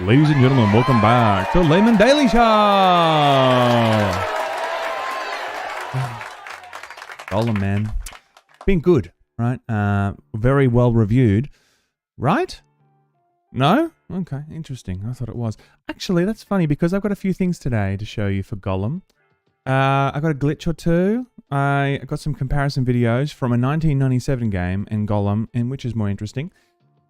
Ladies and gentlemen, welcome back to Laymen Daily Show. Gollum, man. Been good, right? Very well reviewed, right? No? Okay, interesting. I thought it was. Actually, that's funny because I've got a few things today to show you for Gollum. I got a glitch or two. I got some comparison videos from a 1997 game and Gollum, and which is more interesting.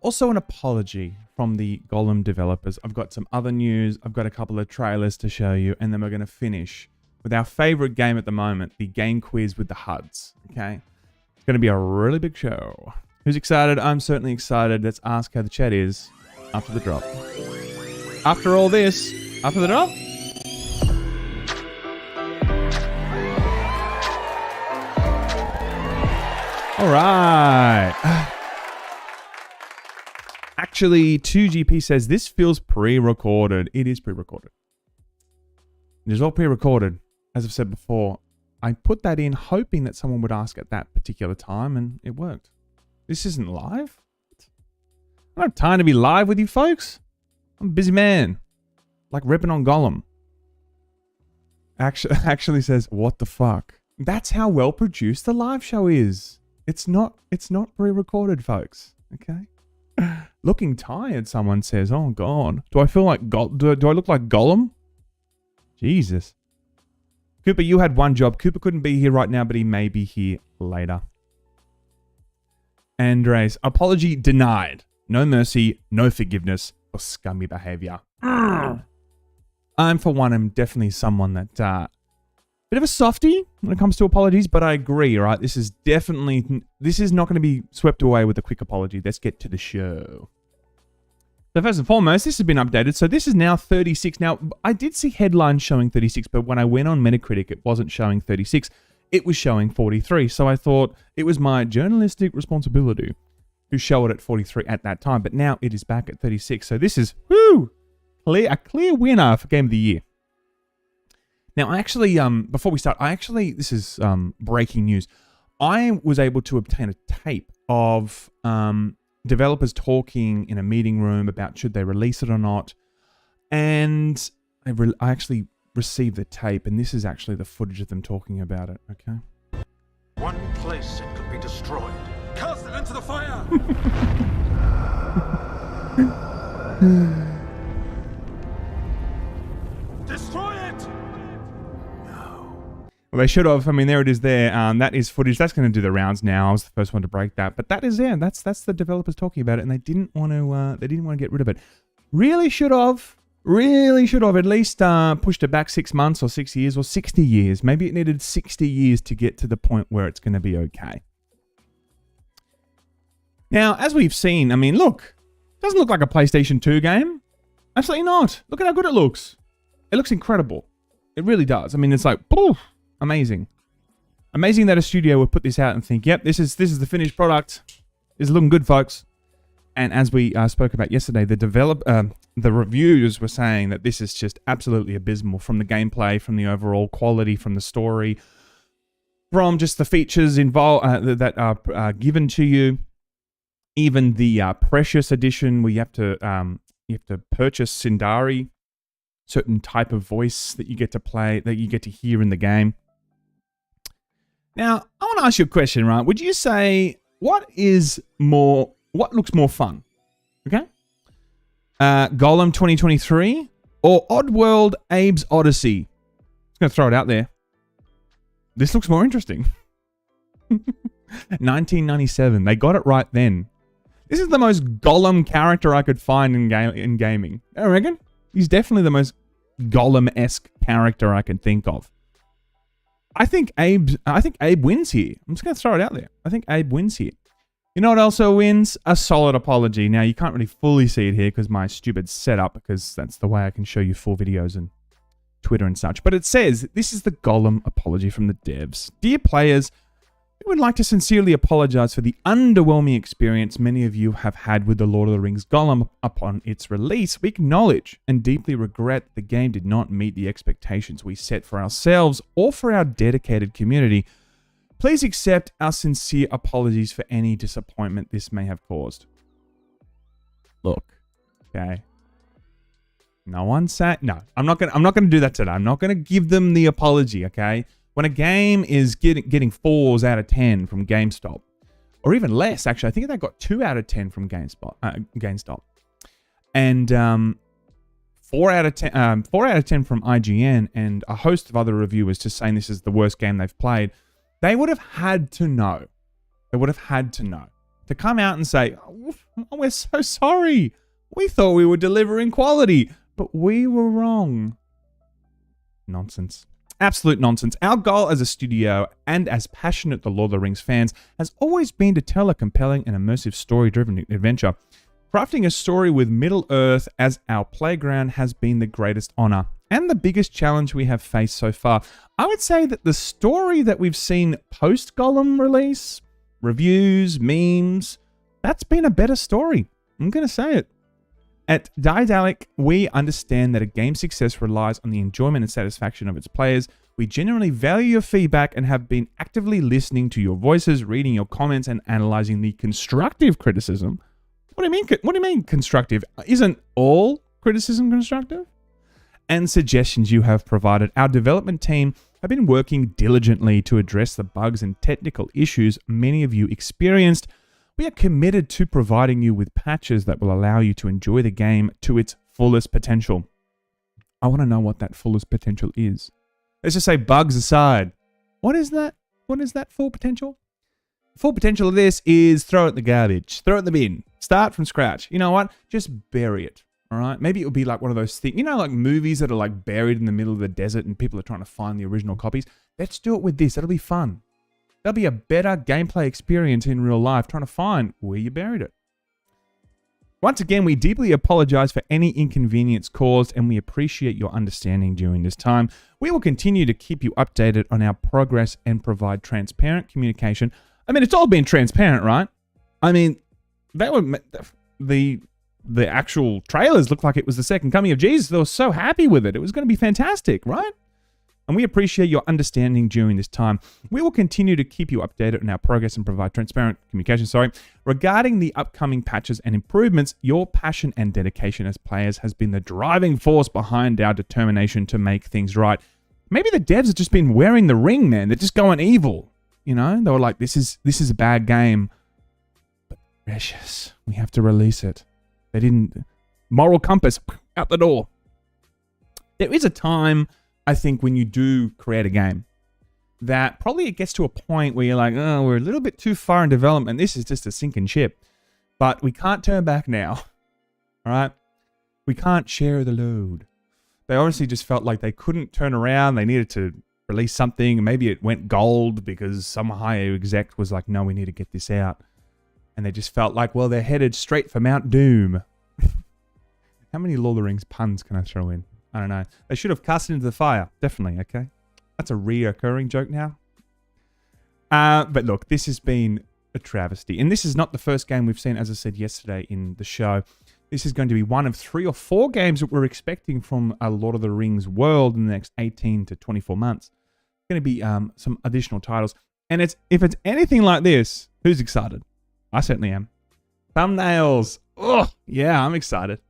Also an apology from the Gollum developers. I've got some other news. I've got a couple of trailers to show you, and then we're going to finish with our favorite game at the moment, the game quiz with the HUDs. Okay, it's going to be a really big show. Who's excited? I'm certainly excited. Let's ask how the chat is after the drop. After all this, after the drop. All right. Actually, 2GP says this feels pre-recorded. It is pre-recorded. It is all pre-recorded. As I've said before, I put that in hoping that someone would ask at that particular time, and it worked. This isn't live? I don't have time to be live with you folks. I'm a busy man. Like ripping on Gollum. Actually says, what the fuck? That's how well produced the live show is. It's not pre-recorded, folks. Okay? Looking tired, someone says. Oh, God. Do I feel like do I look like Gollum? Jesus. Cooper, you had one job. Cooper couldn't be here right now, but he may be here later. Andres, apology denied. No mercy, no forgiveness for scummy behavior. I'm, for one, am definitely someone that... bit of a softie when it comes to apologies, but I agree, right? This is not going to be swept away with a quick apology. Let's get to the show. So first and foremost, this has been updated. So this is now 36. Now, I did see headlines showing 36, but when I went on Metacritic, it wasn't showing 36. It was showing 43. So I thought it was my journalistic responsibility to show it at 43 at that time. But now it is back at 36. So this is, a clear winner for Game of the Year. Now, actually, before we start, this is breaking news. I was able to obtain a tape of developers talking in a meeting room about should they release it or not. And I actually received the tape, and this is actually the footage of them talking about it, okay? One place it could be destroyed. Cast it into the fire! Destroy it! Well, they should have. I mean, there it is there. That is footage. That's going to do the rounds now. I was the first one to break that. But that is there. That's the developers talking about it, and they didn't want to get rid of it. Really should have. Really should have at least pushed it back 6 months or 6 years or 60 years. Maybe it needed 60 years to get to the point where it's going to be okay. Now, as we've seen, I mean, look. It doesn't look like a PlayStation 2 game. Absolutely not. Look at how good it looks. It looks incredible. It really does. I mean, it's like, poof. Amazing. Amazing that a studio would put this out and think, yep, this is the finished product. This is looking good, folks. And as we spoke about yesterday, the reviewers were saying that this is just absolutely abysmal from the gameplay, from the overall quality, from the story, from just the features involved that are given to you. Even the Precious Edition, where you have to purchase Sindari, certain type of voice that you get to play, that you get to hear in the game. Now, I want to ask you a question, right? Would you say, what looks more fun? Okay? Gollum 2023 or Oddworld Abe's Odyssey? I'm just going to throw it out there. This looks more interesting. 1997. They got it right then. This is the most Gollum character I could find in gaming. I reckon. He's definitely the most Gollum-esque character I can think of. I think Abe wins here. I'm just going to throw it out there. I think Abe wins here. You know what also wins? A solid apology. Now, you can't really fully see it here because my stupid setup, because that's the way I can show you full videos and Twitter and such. But it says, this is the Gollum apology from the devs. Dear players, we would like to sincerely apologize for the underwhelming experience many of you have had with The Lord of the Rings Gollum upon its release. We acknowledge and deeply regret the game did not meet the expectations we set for ourselves or for our dedicated community. Please accept our sincere apologies for any disappointment this may have caused. Look, okay. No one say no. I'm not gonna do that today. I'm not gonna give them the apology. Okay. When a game is getting 4s out of 10 from GameStop, or even less, actually, I think they got 2 out of 10 from GameStop, and 4 out of 10, 4 out of 10 from IGN, and a host of other reviewers just saying this is the worst game they've played. They would have had to know. They would have had to know to come out and say, oh, "We're so sorry. We thought we were delivering quality, but we were wrong." Nonsense. Absolute nonsense. Our goal as a studio and as passionate The Lord of the Rings fans has always been to tell a compelling and immersive story-driven adventure. Crafting a story with Middle-earth as our playground has been the greatest honor and the biggest challenge we have faced so far. I would say that the story that we've seen post-Gollum release, reviews, memes, that's been a better story. I'm going to say it. At Daedalic, we understand that a game's success relies on the enjoyment and satisfaction of its players. We genuinely value your feedback and have been actively listening to your voices, reading your comments, and analyzing the constructive criticism. What do you mean? What do you mean constructive? Isn't all criticism constructive? And suggestions you have provided. Our development team have been working diligently to address the bugs and technical issues many of you experienced. We are committed to providing you with patches that will allow you to enjoy the game to its fullest potential. I want to know what that fullest potential is. Let's just say bugs aside. What is that? What is that full potential? Full potential of this is throw it in the garbage. Throw it in the bin. Start from scratch. You know what? Just bury it. All right? Maybe it would be like one of those things. You know, like movies that are like buried in the middle of the desert and people are trying to find the original copies. Let's do it with this. That'll be fun. That'll be a better gameplay experience in real life, trying to find where you buried it. Once again, we deeply apologize for any inconvenience caused, and we appreciate your understanding during this time. We will continue to keep you updated on our progress and provide transparent communication. I mean, it's all been transparent, right? I mean, that would the actual trailers looked like it was the second coming of Jesus. They were so happy with it. It was going to be fantastic, right? And we appreciate your understanding during this time. We will continue to keep you updated on our progress and provide transparent communication. Regarding the upcoming patches and improvements, your passion and dedication as players has been the driving force behind our determination to make things right. Maybe the devs have just been wearing the ring, man. They're just going evil. You know, they were like, this is a bad game. But precious, we have to release it. They didn't. Moral compass, out the door. There is a time, I think, when you do create a game, that probably it gets to a point where you're like, oh, we're a little bit too far in development. This is just a sinking ship. But we can't turn back now. All right? We can't share the load. They obviously just felt like they couldn't turn around. They needed to release something. Maybe it went gold because some higher exec was like, no, we need to get this out. And they just felt like, well, they're headed straight for Mount Doom. How many Lord of the Rings puns can I throw in? I don't know. They should have cast it into the fire. Definitely, okay? That's a reoccurring joke now. But look, this has been a travesty. And this is not the first game we've seen, as I said yesterday in the show. This is going to be one of 3 or 4 games that we're expecting from a Lord of the Rings world in the next 18 to 24 months. It's going to be some additional titles. And if it's anything like this, who's excited? I certainly am. Thumbnails. Oh, yeah, I'm excited.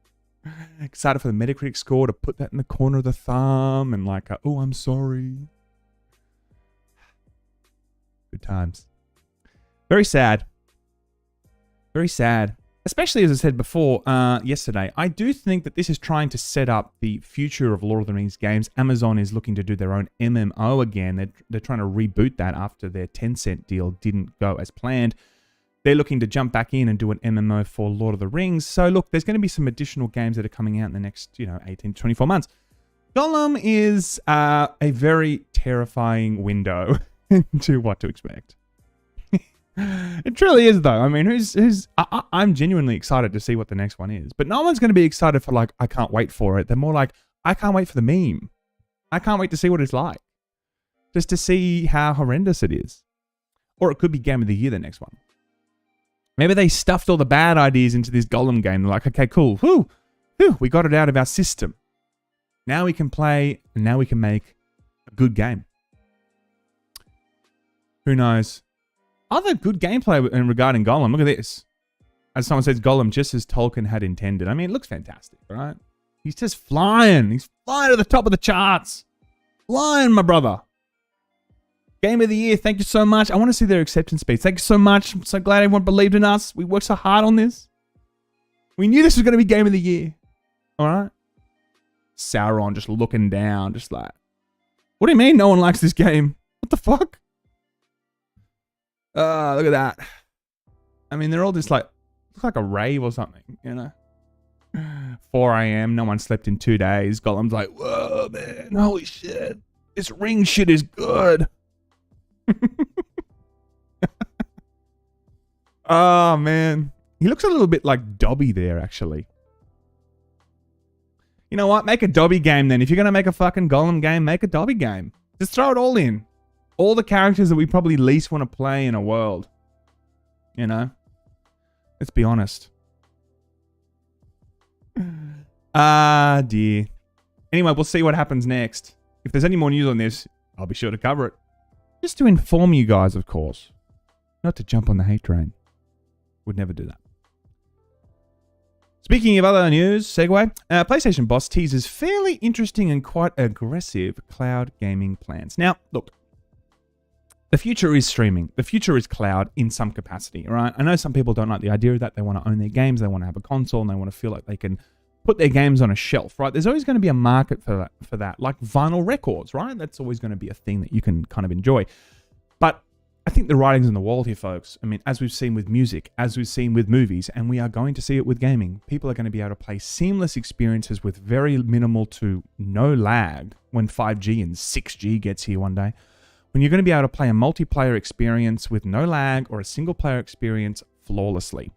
Excited for the Metacritic score, to put that in the corner of the thumb and like, oh, I'm sorry. Good times. Very sad. Very sad. Especially, as I said before, yesterday, I do think that this is trying to set up the future of Lord of the Rings games. Amazon is looking to do their own MMO again. They're trying to reboot that after their Tencent deal didn't go as planned. They're looking to jump back in and do an MMO for Lord of the Rings. So look, there's going to be some additional games that are coming out in the next, 18 to 24 months. Gollum is a very terrifying window into what to expect. It truly is, though. I mean, I'm genuinely excited to see what the next one is. But no one's going to be excited for, like, I can't wait for it. They're more like, I can't wait for the meme. I can't wait to see what it's like. Just to see how horrendous it is. Or it could be Game of the Year, the next one. Maybe they stuffed all the bad ideas into this Gollum game. They're like, okay, cool. Whew, we got it out of our system. Now we can play, and now we can make a good game. Who knows? Other good gameplay regarding Gollum. Look at this. As someone says, Gollum just as Tolkien had intended. I mean, it looks fantastic, right? He's just flying. He's flying to the top of the charts. Flying, my brother. Game of the year. Thank you so much. I want to see their acceptance speech. Thank you so much. I'm so glad everyone believed in us. We worked so hard on this. We knew this was going to be game of the year. All right. Sauron just looking down, just like, what do you mean no one likes this game? What the fuck? Look at that. I mean, they're all just like, look like a rave or something, you know? 4 a.m. No one slept in 2 days. Gollum's like, whoa, man, holy shit. This ring shit is good. Oh, man. He looks a little bit like Dobby there, actually. You know what? Make a Dobby game then. If you're going to make a fucking Gollum game, make a Dobby game. Just throw it all in. All the characters that we probably least want to play in a world. You know? Let's be honest. Ah, dear. Anyway, we'll see what happens next. If there's any more news on this, I'll be sure to cover it. Just to inform you guys, of course. Not to jump on the hate train. Would never do that. Speaking of other news, segue, PlayStation boss teases fairly interesting and quite aggressive cloud gaming plans. Now, look, the future is streaming. The future is cloud in some capacity, right? I know some people don't like the idea of that. They want to own their games. They want to have a console, and they want to feel like they can put their games on a shelf, right? There's always going to be a market for that, like vinyl records, right? That's always going to be a thing that you can kind of enjoy. But I think the writing's on the wall here, folks. I mean, as we've seen with music, as we've seen with movies, and we are going to see it with gaming, people are going to be able to play seamless experiences with very minimal to no lag when 5G and 6G gets here one day. When you're going to be able to play a multiplayer experience with no lag or a single player experience flawlessly.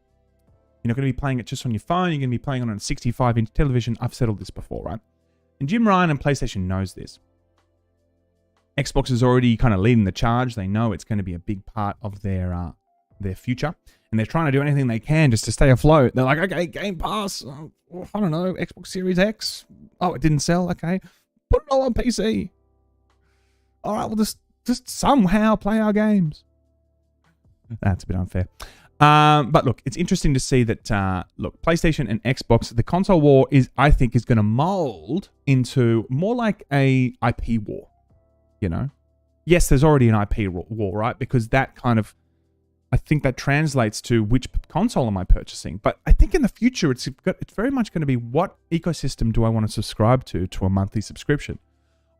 You're not going to be playing it just on your phone. You're going to be playing it on a 65-inch television. I've said all this before, right? And Jim Ryan and PlayStation knows this. Xbox is already kind of leading the charge. They know it's going to be a big part of their future. And they're trying to do anything they can just to stay afloat. They're like, okay, Game Pass. Oh, I don't know, Xbox Series X. Oh, it didn't sell. Okay. Put it all on PC. All right, we'll just somehow play our games. That's a bit unfair. But look, it's interesting to see that, look, PlayStation and Xbox, the console war I think is going to mold into more like a IP war. You know, yes, there's already an IP war, right? Because that kind of, I think that translates to which console am I purchasing. But I think in the future, it's very much going to be what ecosystem do I want to subscribe to a monthly subscription?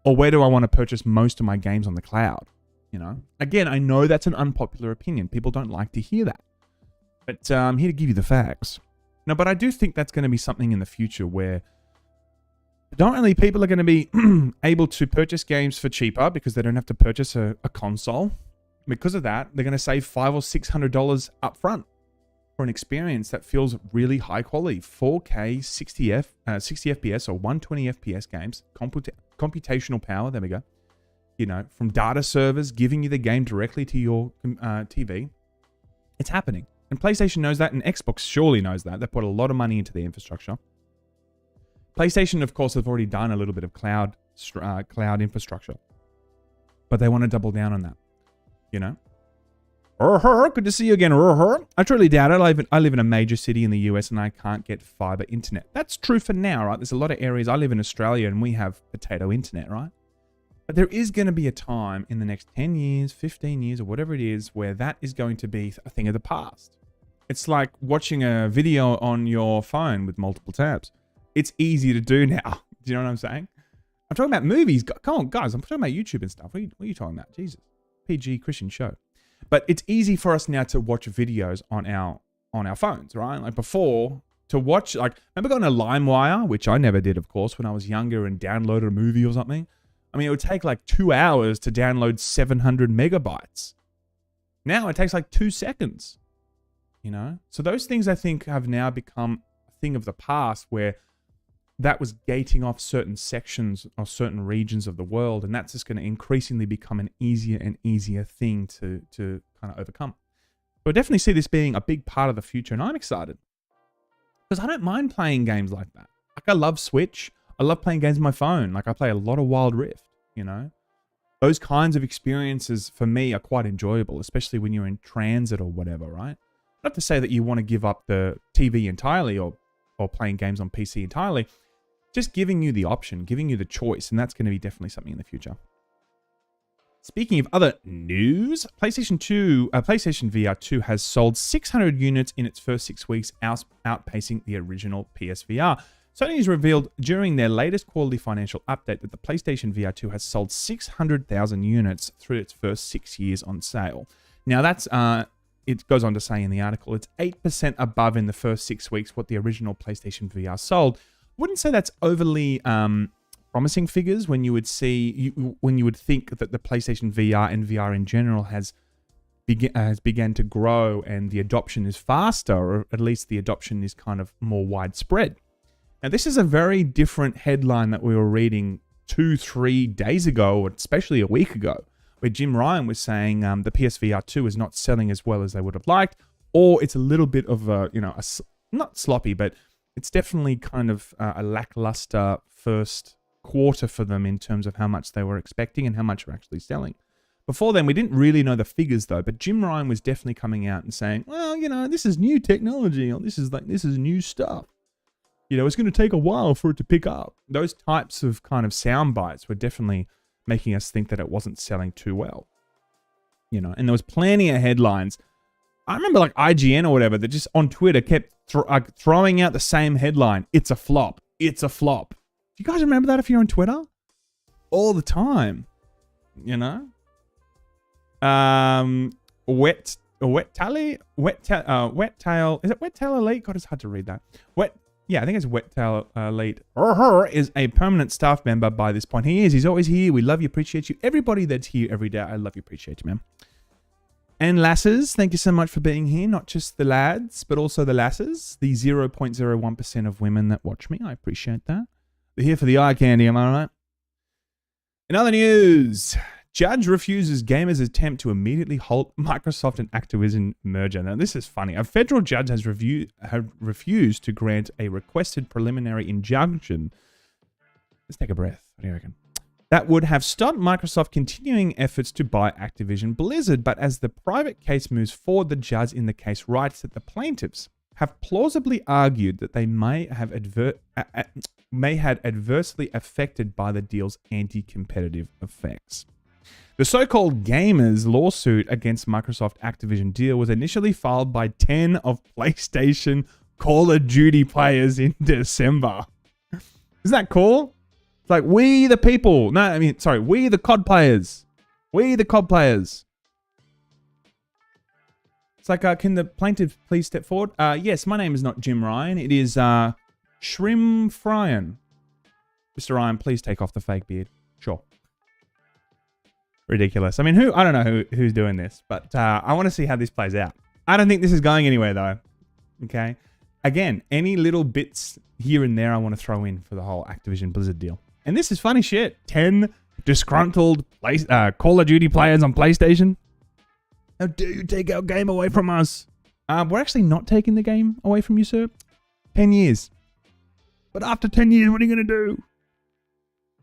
Or where do I want to purchase most of my games on the cloud? You know, again, I know that's an unpopular opinion. People don't like to hear that. But I'm here to give you the facts. No, but I do think that's going to be something in the future where predominantly people are going to be able to purchase games for cheaper because they don't have to purchase a console. Because of that, they're going to save $500 or $600 up front for an experience that feels really high quality. 4K, 60 FPS or 120 FPS games, computational power, there we go. You know, from data servers giving you the game directly to your TV. It's happening. And PlayStation knows that, and Xbox surely knows that. They put a lot of money into the infrastructure. PlayStation, of course, have already done a little bit of cloud infrastructure. But they want to double down on that. You know? Good to see you again. I truly doubt it. I live in a major city in the US and I can't get fiber internet. That's true for now, right? There's a lot of areas. I live in Australia and we have potato internet, right? But there is going to be a time in the next 10 years, 15 years, or whatever it is, where that is going to be a thing of the past. It's like watching a video on your phone with multiple tabs. It's easy to do now. Do you know what I'm saying? I'm talking about movies. Come on, guys. I'm talking about YouTube and stuff. What are you talking about? Jesus. PG Christian show. But it's easy for us now to watch videos on our phones, right? Like before, to watch, like, remember going to LimeWire, which I never did, of course, when I was younger and downloaded a movie or something? I mean, it would take like 2 hours to download 700 megabytes. Now it takes like 2 seconds, you know? So those things I think have now become a thing of the past where that was gating off certain sections or certain regions of the world. And that's just going to increasingly become an easier and easier thing to kind of overcome. But I definitely see this being a big part of the future. And I'm excited because I don't mind playing games like that. Like I love Switch. I love playing games on my phone. Like I play a lot of Wild Rift, you know? Those kinds of experiences for me are quite enjoyable, especially when you're in transit or whatever, right? Not to say that you want to give up the TV entirely or playing games on PC entirely. just giving you the option, giving you the choice, and that's going to be definitely something in the future. Speaking of other news, PlayStation VR 2 has sold 600 units in its first 6 weeks, outpacing the original PSVR. Sony has revealed during their latest quarterly financial update that the PlayStation VR 2 has sold 600,000 units through its first 6 years on sale. Now that's, it goes on to say in the article, it's 8% above in the first 6 weeks what the original PlayStation VR sold. Wouldn't say that's overly promising figures when you would when you would think that the PlayStation VR and VR in general has began to grow and the adoption is faster, or at least the adoption is kind of more widespread. Now, this is a very different headline that we were reading 2-3 days ago, or especially a week ago, where Jim Ryan was saying the PSVR 2 is not selling as well as they would have liked, or it's a little bit of a, not sloppy, but it's definitely kind of a lackluster first quarter for them in terms of how much they were expecting and how much were actually selling. Before then, we didn't really know the figures though, but Jim Ryan was definitely coming out and saying, well, this is new technology, or this is new stuff. It's going to take a while for it to pick up. Those types of kind of sound bites were definitely making us think that it wasn't selling too well. And there was plenty of headlines. I remember like IGN or whatever that just on Twitter kept throwing out the same headline. It's a flop. It's a flop. Do you guys remember that if you're on Twitter? All the time. Wet tail. Is it Wet Tail Elite? God, it's hard to read that. I think it's Wet Tail Elite. Is a permanent staff member by this point. He is. He's always here. We love you, appreciate you. Everybody that's here every day, I love you, appreciate you, man. And lasses, thank you so much for being here. Not just the lads, but also the lasses. The 0.01% of women that watch me. I appreciate that. They're here for the eye candy, am I right? In other news, judge refuses gamers' attempt to immediately halt Microsoft and Activision merger. Now, this is funny. A federal judge has refused to grant a requested preliminary injunction. Let's take a breath. What do you reckon? That would have stopped Microsoft continuing efforts to buy Activision Blizzard, but as the private case moves forward, the judge in the case writes that the plaintiffs have plausibly argued that they may have adversely affected by the deal's anti-competitive effects. The so-called Gamers lawsuit against Microsoft Activision deal was initially filed by 10 of PlayStation Call of Duty players in December. Isn't that cool? It's like, we the people. No, I mean, sorry, we the COD players. We the COD players. It's like, can the plaintiff please step forward? Yes, my name is not Jim Ryan. It is Shrim Fryan. Mr. Ryan, please take off the fake beard. Sure. Ridiculous. I mean, I don't know who's doing this, but I want to see how this plays out. I don't think this is going anywhere though. Okay. Again, any little bits here and there I want to throw in for the whole Activision Blizzard deal. And this is funny shit. 10 disgruntled Call of Duty players on PlayStation. How dare you take our game away from us? We're actually not taking the game away from you, sir. 10 years. But after 10 years, what are you going to do?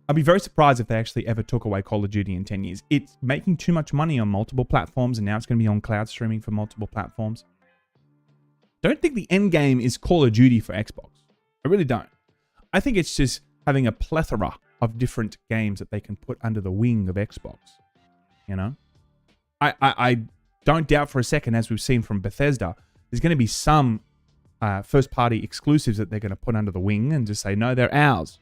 I'd be very surprised if they actually ever took away Call of Duty in 10 years. It's making too much money on multiple platforms, and now it's going to be on cloud streaming for multiple platforms. Don't think the end game is Call of Duty for Xbox. I really don't. I think it's just having a plethora of different games that they can put under the wing of Xbox. I don't doubt for a second, as we've seen from Bethesda, there's going to be some first-party exclusives that they're going to put under the wing and just say, no, they're ours.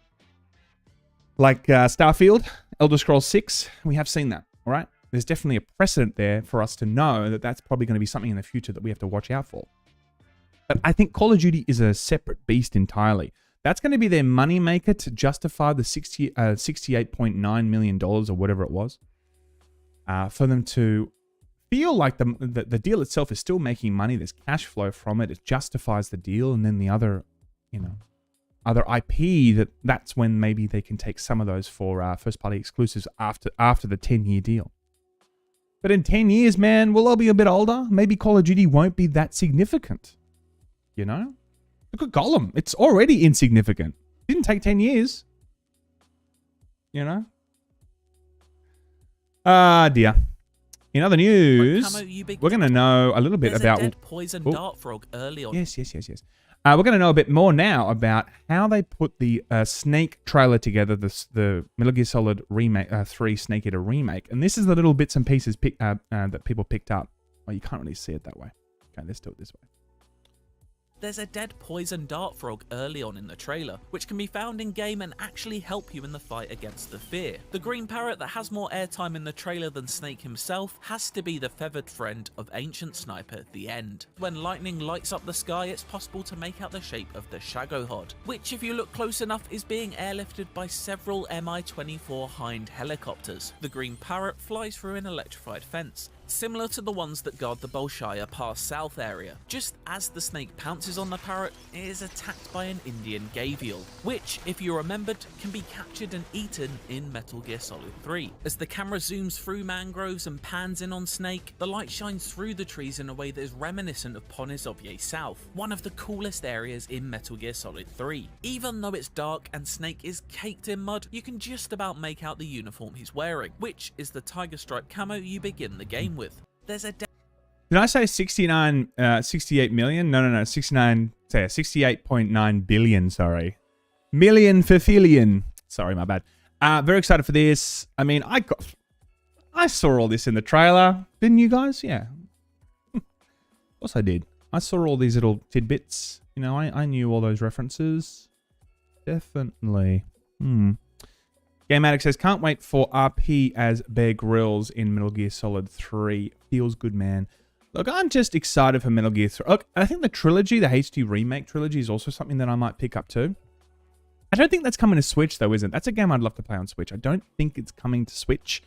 Like Starfield, Elder Scrolls 6, we have seen that, all right? There's definitely a precedent there for us to know that that's probably going to be something in the future that we have to watch out for. But I think Call of Duty is a separate beast entirely. That's going to be their moneymaker to justify the $68.9 million or whatever it was. For them to feel like the deal itself is still making money. There's cash flow from it. It justifies the deal. And then the other, other IP, that's when maybe they can take some of those for first-party exclusives after the 10-year deal. But in 10 years, man, we'll all be a bit older. Maybe Call of Duty won't be that significant. Look at Gollum. It's already insignificant. It didn't take 10 years. Dear. In other news, we're going to know a little bit about... There's a dead poison dart frog early on. Yes. We're going to know a bit more now about how they put the Snake trailer together, the Metal Gear Solid Remake 3 Snake Eater Remake. And this is the little bits and pieces that people picked up. Well, you can't really see it that way. Okay, let's do it this way. There's a dead poison dart frog early on in the trailer, which can be found in-game and actually help you in the fight against the fear. The green parrot that has more airtime in the trailer than Snake himself has to be the feathered friend of Ancient Sniper at the end. When lightning lights up the sky, it's possible to make out the shape of the Shagohod, which if you look close enough is being airlifted by several Mi-24 Hind helicopters. The green parrot flies through an electrified fence, similar to the ones that guard the Bolshaya Pass South area. Just as the snake pounces on the parrot, it is attacked by an Indian gavial, which, if you remembered, can be captured and eaten in Metal Gear Solid 3. As the camera zooms through mangroves and pans in on Snake, the light shines through the trees in a way that is reminiscent of Ponizovye South, one of the coolest areas in Metal Gear Solid 3. Even though it's dark and Snake is caked in mud, you can just about make out the uniform he's wearing, which is the tiger stripe camo you begin the game with. There's a Did I say 68 million? No, 68.9 billion, sorry. Million for fillion. Sorry, my bad. Very excited for this. I mean, I saw all this in the trailer. Didn't you guys? Yeah. Of course I did. I saw all these little tidbits. You know, I knew all those references. Definitely. Game Addict says, can't wait for RP as Bear Grylls in Metal Gear Solid 3. Feels good, man. Look, I'm just excited for Metal Gear 3. Look, I think the trilogy, the HD Remake trilogy, is also something that I might pick up too. I don't think that's coming to Switch, though, is it? That's a game I'd love to play on Switch. I don't think it's coming to Switch.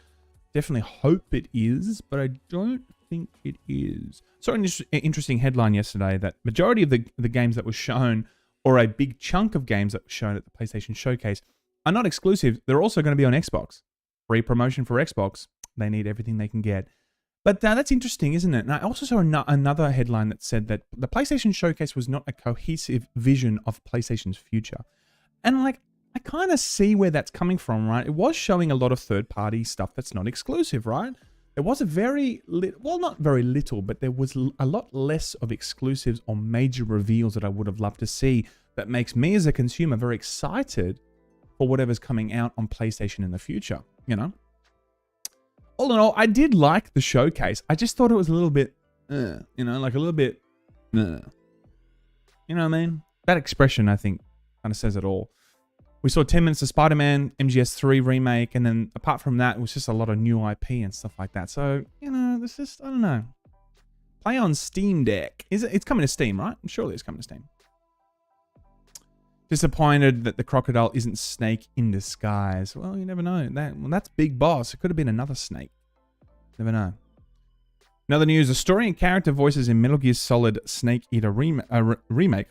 Definitely hope it is, but I don't think it is. Saw an interesting headline yesterday that majority of the games that were shown, or a big chunk of games that were shown at the PlayStation Showcase, are not exclusive. They're also going to be on Xbox. Free promotion for Xbox. They need everything they can get. But that's interesting, isn't it? And I also saw another headline that said that the PlayStation Showcase was not a cohesive vision of PlayStation's future. And like, I kind of see where that's coming from, right? It was showing a lot of third-party stuff that's not exclusive, right? There was a very little, well, not very little, but there was a lot less of exclusives or major reveals that I would have loved to see that makes me as a consumer very excited for whatever's coming out on PlayStation in the future, you know? All in all, I did like the showcase. I just thought it was a little bit, you know, like a little bit, you know what I mean? That expression, I think, kind of says it all. We saw 10 minutes of Spider-Man, MGS3 remake, and then apart from that, it was just a lot of new IP and stuff like that. So, you know, this is, I don't know. Play on Steam Deck. It's coming to Steam, right? Surely it's coming to Steam. Disappointed that the crocodile isn't Snake in disguise. Well, you never know. That's Big Boss. It could have been another Snake. Never know. In other news, the story and character voices in Metal Gear Solid Snake Eater Remake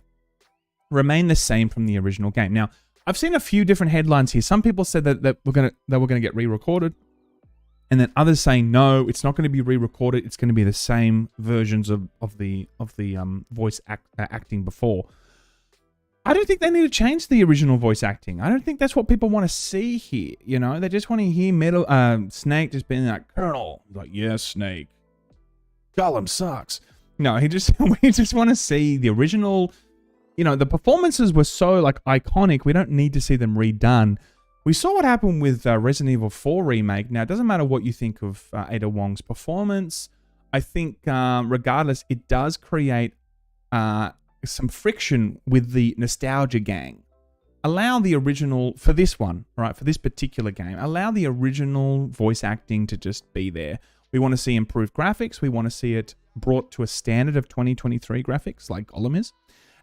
remain the same from the original game. Now, I've seen a few different headlines here. Some people said that they were gonna get re-recorded, and then others saying no, it's not going to be re-recorded. It's going to be the same versions of the voice acting before. I don't think they need to change the original voice acting. I don't think that's what people want to see here. You know, they just want to hear Snake just being like, Colonel. Like, yes, Snake. Gollum sucks. No, we just want to see the original. You know, the performances were so like iconic. We don't need to see them redone. We saw what happened with Resident Evil 4 Remake. Now, it doesn't matter what you think of Ada Wong's performance. I think regardless, it does create some friction with the nostalgia gang. Allow the original, for this one, right, for this particular game, allow the original voice acting to just be there. We want to see improved graphics. We want to see it brought to a standard of 2023 graphics like Gollum is.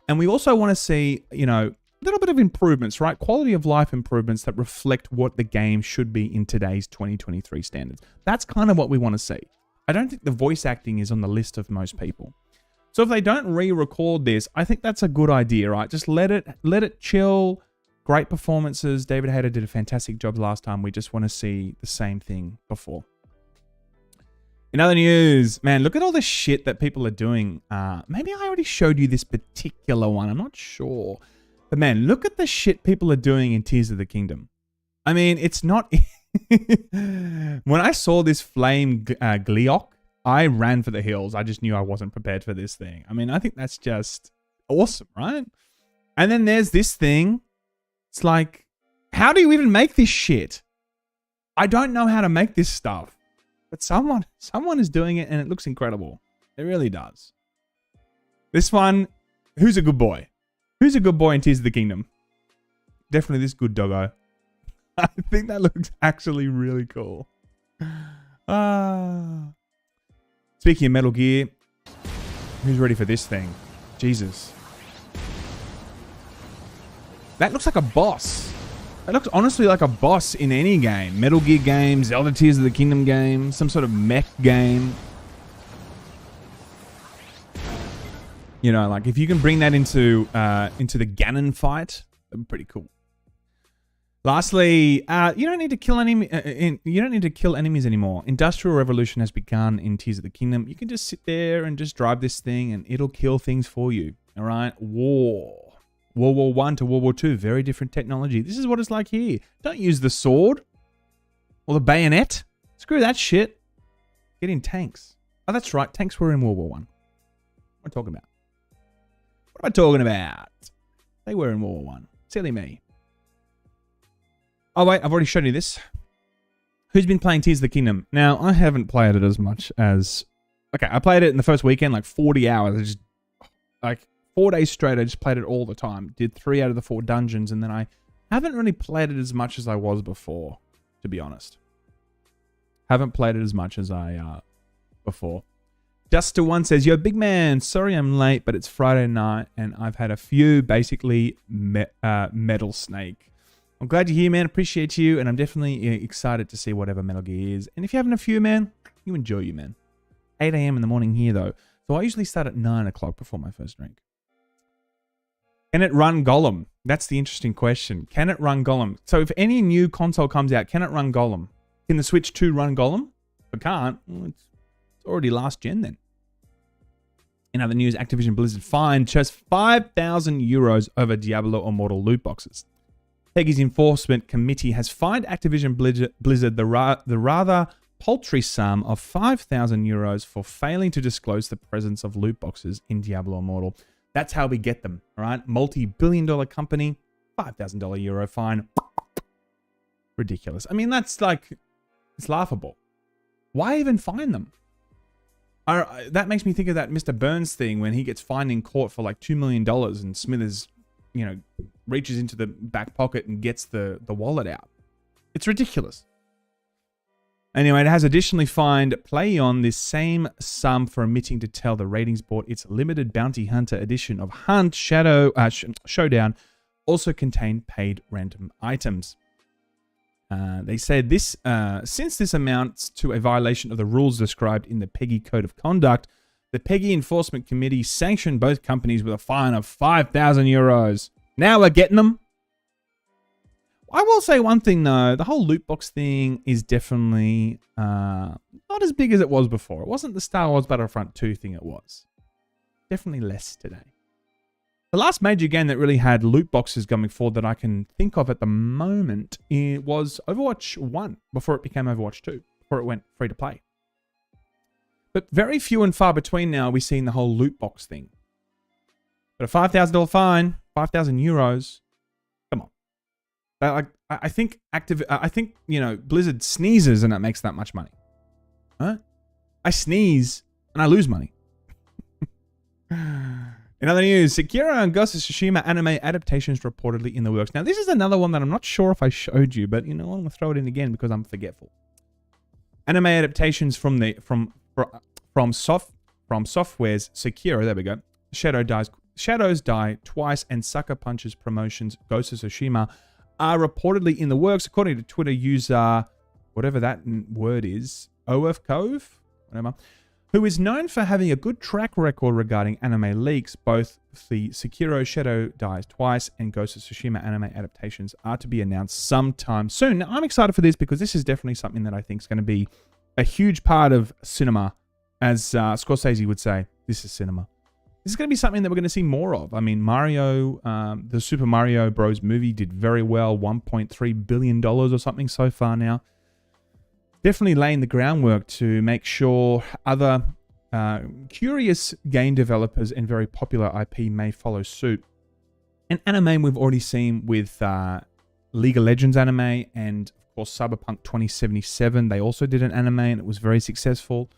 And we also want to see, you know, a little bit of improvements, right? Quality of life improvements that reflect what the game should be in today's 2023 standards. That's kind of what we want to see. I don't think the voice acting is on the list of most people. So if they don't re-record this, I think that's a good idea, right? Just let it chill. Great performances. David Hayter did a fantastic job last time. We just want to see the same thing before. In other news, man, look at all the shit that people are doing. Maybe I already showed you this particular one. I'm not sure. But man, look at the shit people are doing in Tears of the Kingdom. I mean, it's not... When I saw this flame Gleeok, I ran for the hills. I just knew I wasn't prepared for this thing. I mean, I think that's just awesome, right? And then there's this thing. It's like, how do you even make this shit? I don't know how to make this stuff. But someone is doing it and it looks incredible. It really does. This one, who's a good boy? Who's a good boy in Tears of the Kingdom? Definitely this good doggo. I think that looks actually really cool. Speaking of Metal Gear, who's ready for this thing? Jesus. That looks like a boss. That looks honestly like a boss in any game. Metal Gear game, Zelda Tears of the Kingdom game, some sort of mech game. You know, like if you can bring that into the Ganon fight, that'd be pretty cool. Lastly, you don't need to kill enemies anymore. Industrial revolution has begun in Tears of the Kingdom. You can just sit there and just drive this thing, and it'll kill things for you. All right, World War I to World War II, very different technology. This is what it's like here. Don't use the sword or the bayonet. Screw that shit. Get in tanks. Oh, that's right. Tanks were in World War I. What am I talking about? What am I talking about? They were in World War I. Silly me. Oh, wait. I've already shown you this. Who's been playing Tears of the Kingdom? Now, I haven't played it as much as... Okay, I played it in the first weekend, like 40 hours. I just... Like, 4 days straight, I just played it all the time. Did 3 out of the 4 dungeons, and then I haven't really played it as much as I was before, to be honest. Haven't played it as much as I before. Just1 says, yo, big man, sorry I'm late, but it's Friday night, and I've had a few, basically, Metal Snake. I'm glad you're here, man. Appreciate you, and I'm definitely excited to see whatever Metal Gear is. And if you're having a few, man, you enjoy you, man. 8 a.m. in the morning here, though. So I usually start at 9 o'clock before my first drink. Can it run Gollum? That's the interesting question. Can it run Gollum? So if any new console comes out, can it run Gollum? Can the Switch 2 run Gollum? If it can't, well, it's already last gen then. In other news, Activision Blizzard fined just 5,000 euros over Diablo Immortal loot boxes. Peggy's enforcement committee has fined Activision Blizzard the rather paltry sum of 5,000 euros for failing to disclose the presence of loot boxes in Diablo Immortal. That's how we get them, all right? Multi-billion-dollar company, $5,000 euro fine. Ridiculous. I mean, that's like, it's laughable. Why even fine them? That makes me think of that Mr. Burns thing when he gets fined in court for like $2 million and Smithers, you know, reaches into the back pocket and gets the wallet out. It's ridiculous. Anyway, it has additionally fined PlayOn this same sum for omitting to tell the ratings board its limited bounty hunter edition of Hunt Showdown also contained paid random items. They said this, since this amounts to a violation of the rules described in the PEGI Code of Conduct, the PEGI Enforcement Committee sanctioned both companies with a fine of 5,000 euros. Now we're getting them. I will say one thing though, the whole loot box thing is definitely not as big as it was before. It wasn't the Star Wars Battlefront 2 thing it was. Definitely less today. The last major game that really had loot boxes going forward that I can think of at the moment was Overwatch 1, before it became Overwatch 2, before it went free to play. But very few and far between now are we seeing the whole loot box thing. But a $5,000 fine, 5,000 euros, come on. I think you know, Blizzard sneezes and it makes that much money. Huh? I sneeze and I lose money. In other news, Sekiro and Ghost of Tsushima anime adaptations reportedly in the works. Now, this is another one that I'm not sure if I showed you, but you know, I'm going to throw it in again because I'm forgetful. Anime adaptations from Software's Sekiro, there we go. Shadows Die Twice and Sucker Punch's promotions Ghost of Tsushima are reportedly in the works, according to Twitter user, whatever that word is, OF Cove, whatever, who is known for having a good track record regarding anime leaks. Both the Sekiro Shadow Dies Twice and Ghost of Tsushima anime adaptations are to be announced sometime soon. Now, I'm excited for this because this is definitely something that I think is going to be a huge part of cinema. As Scorsese would say, this is cinema. This is going to be something that we're going to see more of. I mean, Mario, the Super Mario Bros. Movie did very well, $1.3 billion or something so far now. Definitely laying the groundwork to make sure other curious game developers and very popular IP may follow suit. An anime we've already seen with League of Legends anime and, of course, Cyberpunk 2077. They also did an anime and it was very successful.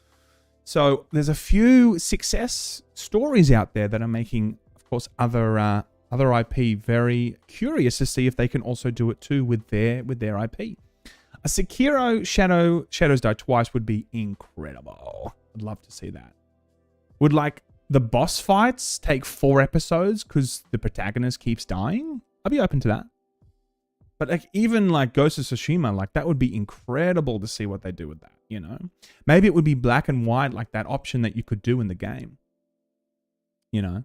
So there's a few success stories out there that are making, of course, other IP very curious to see if they can also do it too with their IP. A Sekiro Shadows Die Twice would be incredible. I'd love to see that. Would like the boss fights take 4 episodes because the protagonist keeps dying? I'd be open to that. But like even like Ghost of Tsushima, like that would be incredible to see what they do with that, you know? Maybe it would be black and white, like that option that you could do in the game. You know?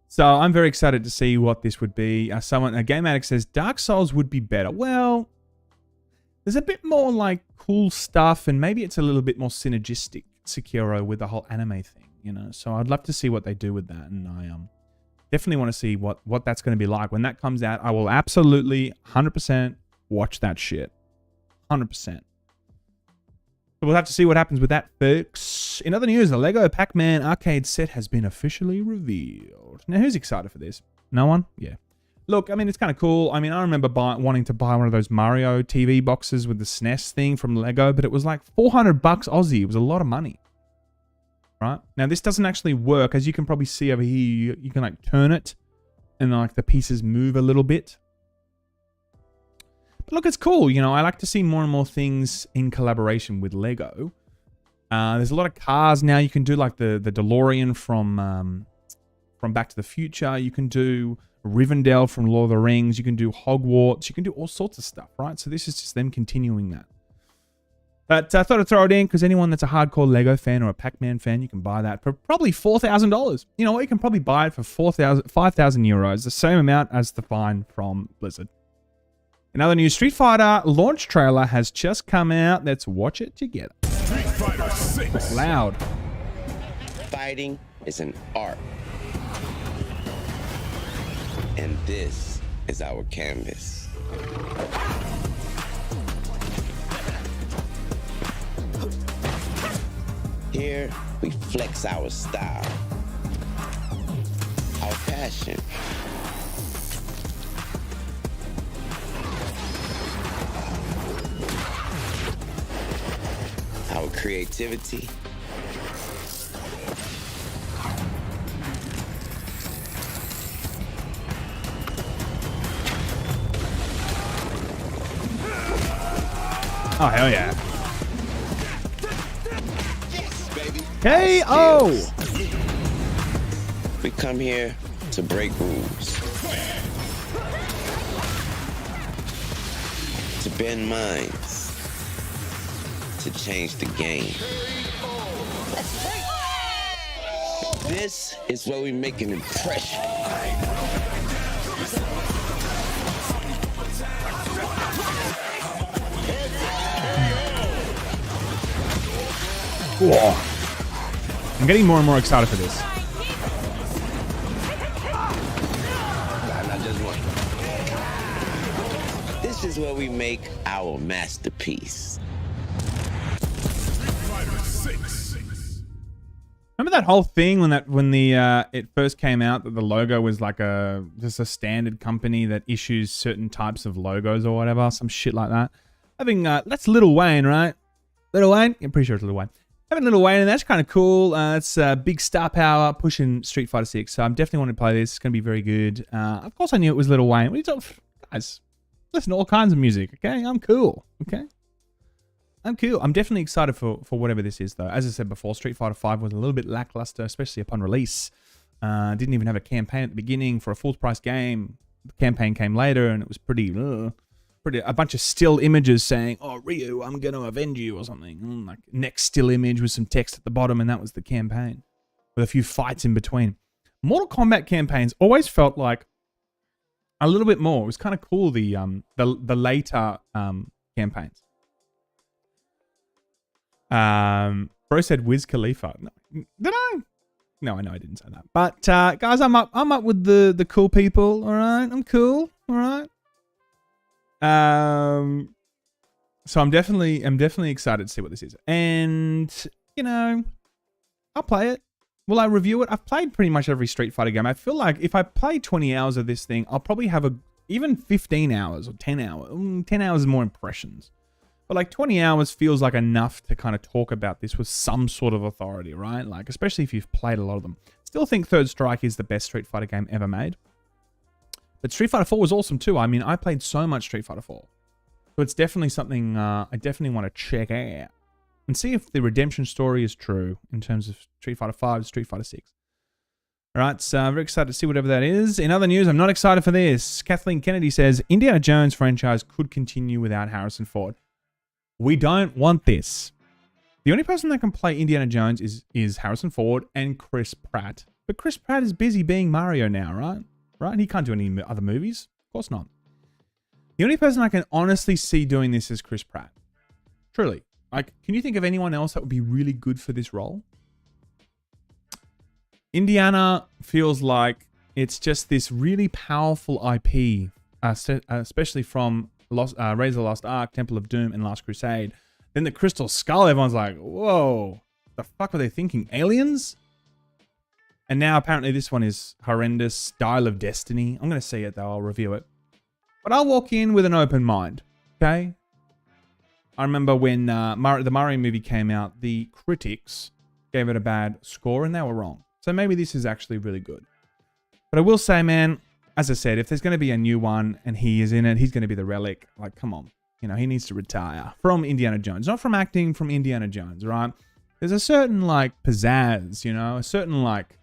So I'm very excited to see what this would be. A Game Addict says Dark Souls would be better. Well, there's a bit more like cool stuff, and maybe it's a little bit more synergistic, Sekiro, with the whole anime thing, you know? So I'd love to see what they do with that, and I definitely want to see what that's going to be like. When that comes out, I will absolutely 100% watch that shit. 100%. So we'll have to see what happens with that, folks. In other news, the Lego Pac-Man arcade set has been officially revealed. Now, who's excited for this? No one? Yeah. Look, I mean, it's kind of cool. I mean, I remember wanting to buy one of those Mario TV boxes with the SNES thing from Lego, but it was like 400 bucks Aussie. It was a lot of money. Right? Now, this doesn't actually work. As you can probably see over here, you can like turn it and like the pieces move a little bit. But look, it's cool. You know, I like to see more and more things in collaboration with Lego. There's a lot of cars now. You can do like the DeLorean from Back to the Future. You can do Rivendell from Lord of the Rings. You can do Hogwarts. You can do all sorts of stuff, right? So this is just them continuing that. But I thought I'd throw it in because anyone that's a hardcore Lego fan or a Pac-Man fan, you can buy that for probably $4,000. You know what? You can probably buy it for 5,000 euros, the same amount as the fine from Blizzard. Another new Street Fighter launch trailer has just come out. Let's watch it together. Street Fighter 6. Loud. Fighting is an art. And this is our canvas. Here, we flex our style, our passion, our creativity, oh, hell yeah. KO! We come here to break rules, to bend minds, to change the game. This is where we make an impression. Whoa. I'm getting more and more excited for this. Not just one. This is where we make our masterpiece. Remember that whole thing when it first came out that the logo was like just a standard company that issues certain types of logos or whatever, some shit like that. That's Lil Wayne, right? Lil Wayne? I'm pretty sure it's Lil Wayne. Having Lil Wayne, and that's kind of cool. It's big star power pushing Street Fighter 6. So I'm definitely want to play this. It's going to be very good. Of course, I knew it was Lil Wayne. What are you talking, guys? Listen to all kinds of music. Okay, I'm cool. Okay, I'm cool. I'm definitely excited for whatever this is, though. As I said before, Street Fighter 5 was a little bit lackluster, especially upon release. Didn't even have a campaign at the beginning for a full price game. The campaign came later, and it was pretty a bunch of still images saying, "Oh, Ryu, I'm going to avenge you," or something. Like next still image with some text at the bottom, and that was the campaign, with a few fights in between. Mortal Kombat campaigns always felt like a little bit more. It was kind of cool, the later campaigns. Bro said Wiz Khalifa. No, did I? No, I know I didn't say that. But guys, I'm up with the cool people. All right, I'm cool. All right. So I'm definitely excited to see what this is. And, you know, I'll play it. Will I review it? I've played pretty much every Street Fighter game. I feel like if I play 20 hours of this thing, I'll probably have even 15 hours or 10 hours. 10 hours is more impressions. But like 20 hours feels like enough to kind of talk about this with some sort of authority, right? Like, especially if you've played a lot of them. Still think Third Strike is the best Street Fighter game ever made. But Street Fighter 4 was awesome too. I mean, I played so much Street Fighter 4. So it's definitely something I definitely want to check out. And see if the redemption story is true in terms of Street Fighter 5 to Street Fighter 6. Alright, so very excited to see whatever that is. In other news, I'm not excited for this. Kathleen Kennedy says, Indiana Jones franchise could continue without Harrison Ford. We don't want this. The only person that can play Indiana Jones is Harrison Ford and Chris Pratt. But Chris Pratt is busy being Mario now, right? Right? He can't do any other movies. Of course not. The only person I can honestly see doing this is Chris Pratt. Truly. Like, can you think of anyone else that would be really good for this role? Indiana feels like it's just this really powerful IP, especially from Raiders of the Lost Ark, Temple of Doom, and Last Crusade. Then the Crystal Skull, everyone's like, whoa, the fuck were they thinking? Aliens? And now apparently this one is horrendous. Dial of Destiny. I'm going to see it though, I'll review it. But I'll walk in with an open mind, okay? I remember when the Mario movie came out, the critics gave it a bad score and they were wrong. So maybe this is actually really good. But I will say, man, as I said, if there's going to be a new one and he is in it, he's going to be the relic. Like, come on. You know, he needs to retire from Indiana Jones. Not from acting, from Indiana Jones, right? There's a certain, like, pizzazz, you know? A certain, like...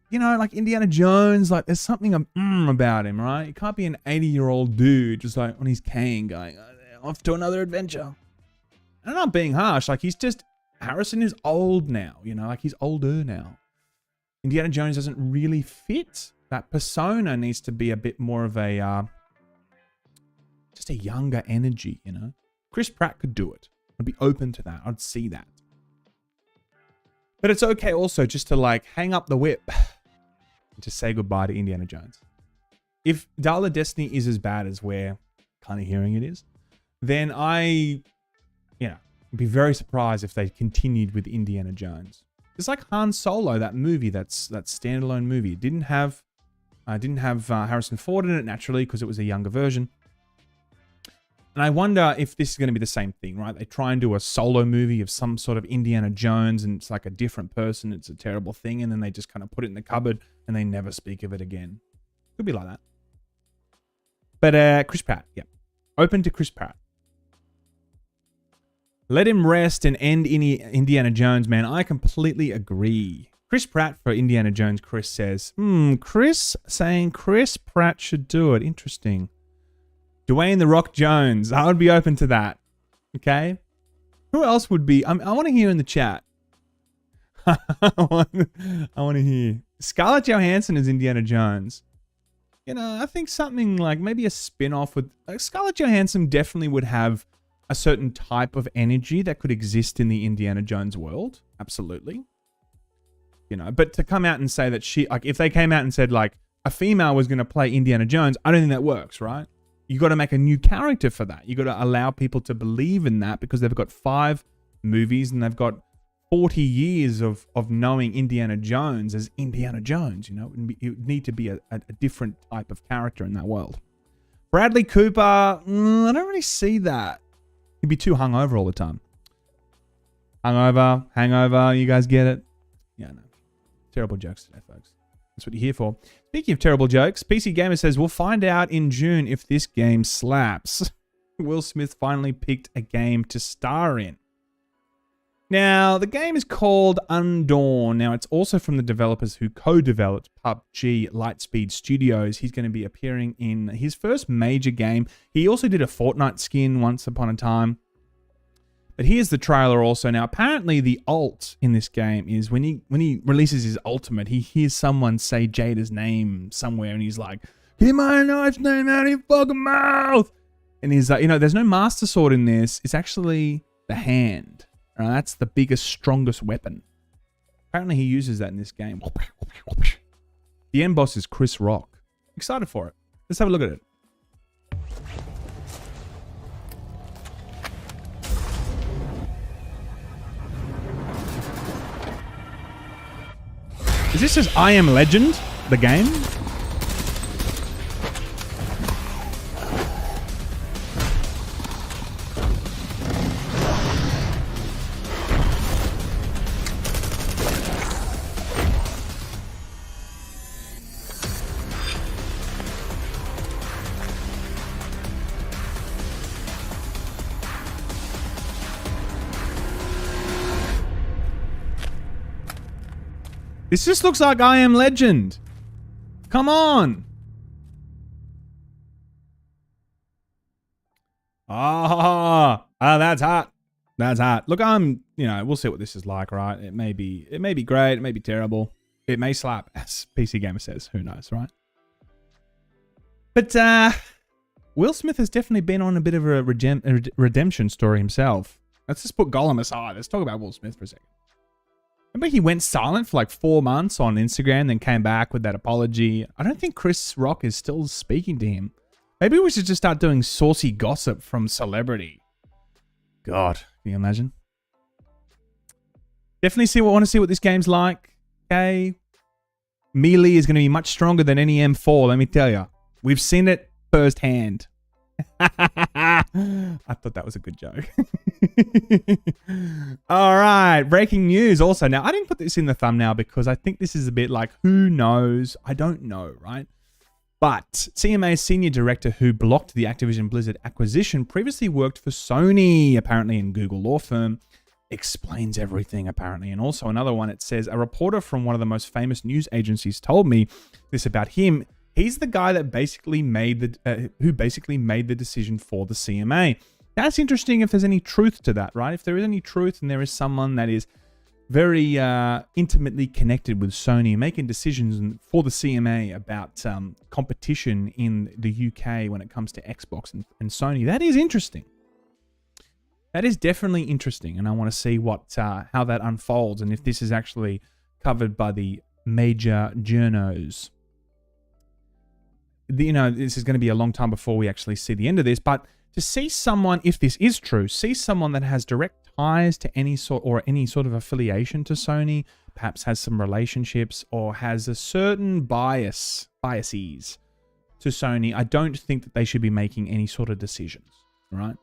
you know, like Indiana Jones, like, there's something about him, right? He can't be an 80-year-old dude just, like, on his cane going, off to another adventure. And I'm not being harsh. Like, he's just... Harrison is old now, you know? Like, he's older now. Indiana Jones doesn't really fit. That persona needs to be a bit more of a... just a younger energy, you know? Chris Pratt could do it. I'd be open to that. I'd see that. But it's okay also just to, like, hang up the whip and just say goodbye to Indiana Jones. If Dial of Destiny is as bad as we're kind of hearing it is, then I'd be very surprised if they continued with Indiana Jones. It's like Han Solo, that movie, that standalone movie. It didn't have Harrison Ford in it, naturally, because it was a younger version. And I wonder if this is going to be the same thing, right? They try and do a solo movie of some sort of Indiana Jones, and it's like a different person. It's a terrible thing, and then they just kind of put it in the cupboard, and they never speak of it again. Could be like that. But Chris Pratt, yeah. Open to Chris Pratt. Let him rest and end Indiana Jones, man. I completely agree. Chris Pratt for Indiana Jones, Chris says. Chris saying Chris Pratt should do it. Interesting. Dwayne The Rock Jones. I would be open to that. Okay? Who else would be? I want to hear in the chat. I want to hear. Scarlett Johansson as Indiana Jones. You know, I think something like maybe a spin-off with... Scarlett Johansson definitely would have a certain type of energy that could exist in the Indiana Jones world. Absolutely. You know, but to come out and say that she... Like, if they came out and said, like, a female was going to play Indiana Jones, I don't think that works, right? You got to make a new character for that. You got to allow people to believe in that because they've got 5 movies and they've got 40 years of knowing Indiana Jones as Indiana Jones. You know, it would need to be a different type of character in that world. Bradley Cooper, I don't really see that. He'd be too hungover all the time. Hangover, you guys get it? Yeah, no. Terrible jokes today, folks. That's what you're here for. Speaking of terrible jokes, PC Gamer says, we'll find out in June if this game slaps. Will Smith finally picked a game to star in. Now, the game is called Undawn. Now, it's also from the developers who co-developed PUBG, Lightspeed Studios. He's going to be appearing in his first major game. He also did a Fortnite skin once upon a time. But here's the trailer also. Now, apparently the ult in this game is when he releases his ultimate, he hears someone say Jada's name somewhere, and he's like, "Get my knife's name out of your fucking mouth!" And he's like, you know, there's no Master Sword in this. It's actually the hand. That's the biggest, strongest weapon. Apparently he uses that in this game. The end boss is Chris Rock. Excited for it. Let's have a look at it. Is this just I Am Legend, the game? This just looks like I Am Legend. Come on. That's hot. That's hot. Look, we'll see what this is like, right? It may be great. It may be terrible. It may slap, as PC Gamer says. Who knows, right? But Will Smith has definitely been on a bit of a redemption story himself. Let's just put Gollum aside. Let's talk about Will Smith for a second. Remember he went silent for like 4 months on Instagram, then came back with that apology. I don't think Chris Rock is still speaking to him. Maybe we should just start doing saucy gossip from celebrity. God, can you imagine? Definitely want to see what this game's like. Okay. Melee is going to be much stronger than any M4, let me tell you. We've seen it firsthand. I thought that was a good joke. All right, breaking news also. Now, I didn't put this in the thumbnail because I think this is a bit like, who knows? I don't know, right? But CMA's senior director who blocked the Activision Blizzard acquisition previously worked for Sony, apparently in Google law firm, explains everything, apparently. And also another one, it says, a reporter from one of the most famous news agencies told me this about him. He's the guy that basically made the decision for the CMA. That's interesting if there's any truth to that, right? If there is any truth and there is someone that is very intimately connected with Sony making decisions for the CMA about competition in the UK when it comes to Xbox and Sony, that is interesting. That is definitely interesting, and I want to see how that unfolds and if this is actually covered by the major journos. This is going to be a long time before we actually see the end of this, but to see someone, if this is true, see someone that has direct ties to any sort of affiliation to Sony, perhaps has some relationships or has a certain biases to Sony, I don't think that they should be making any sort of decisions, right?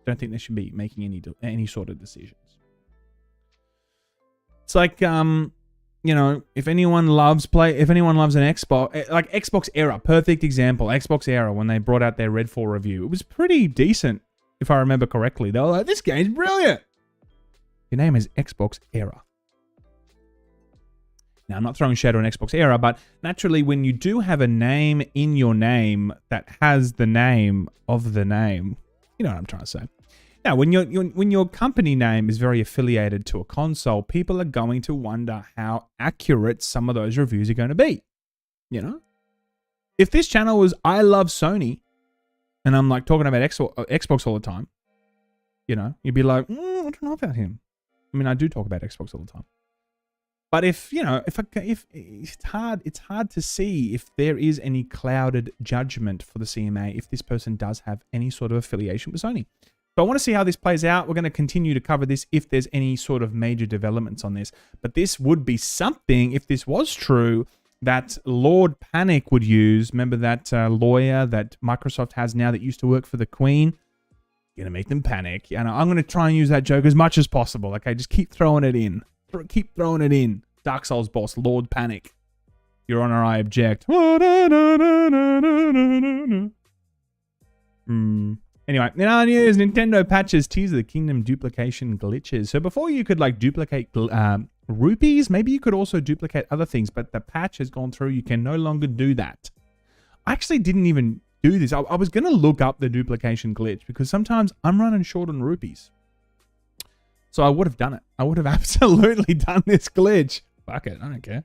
Don't think they should be making any sort of decisions. It's like if anyone loves an Xbox, like Xbox Era, perfect example, Xbox Era, when they brought out their Redfall review, it was pretty decent, if I remember correctly. They were like, this game's brilliant. Your name is Xbox Era. Now, I'm not throwing shade on Xbox Era, but naturally, when you do have a name in your name that has the name of the name, you know what I'm trying to say. Now, when your company name is very affiliated to a console, people are going to wonder how accurate some of those reviews are going to be. If this channel was I Love Sony, and I'm like talking about Xbox all the time, you'd be like, I don't know about him. I mean, I do talk about Xbox all the time. But if it's hard to see if there is any clouded judgment for the CMA if this person does have any sort of affiliation with Sony. So I want to see how this plays out. We're going to continue to cover this if there's any sort of major developments on this. But this would be something, if this was true, that Lord Panic would use. Remember that lawyer that Microsoft has now that used to work for the Queen? You're going to make them panic. And I'm going to try and use that joke as much as possible. Okay, just keep throwing it in. Keep throwing it in. Dark Souls boss, Lord Panic. Your Honor, I object. Anyway, in other news, Nintendo patches tease the Kingdom duplication glitches. So before you could duplicate rupees, maybe you could also duplicate other things, but the patch has gone through. You can no longer do that. I actually didn't even do this. I was going to look up the duplication glitch because sometimes I'm running short on rupees. So I would have done it. I would have absolutely done this glitch. Fuck it. I don't care.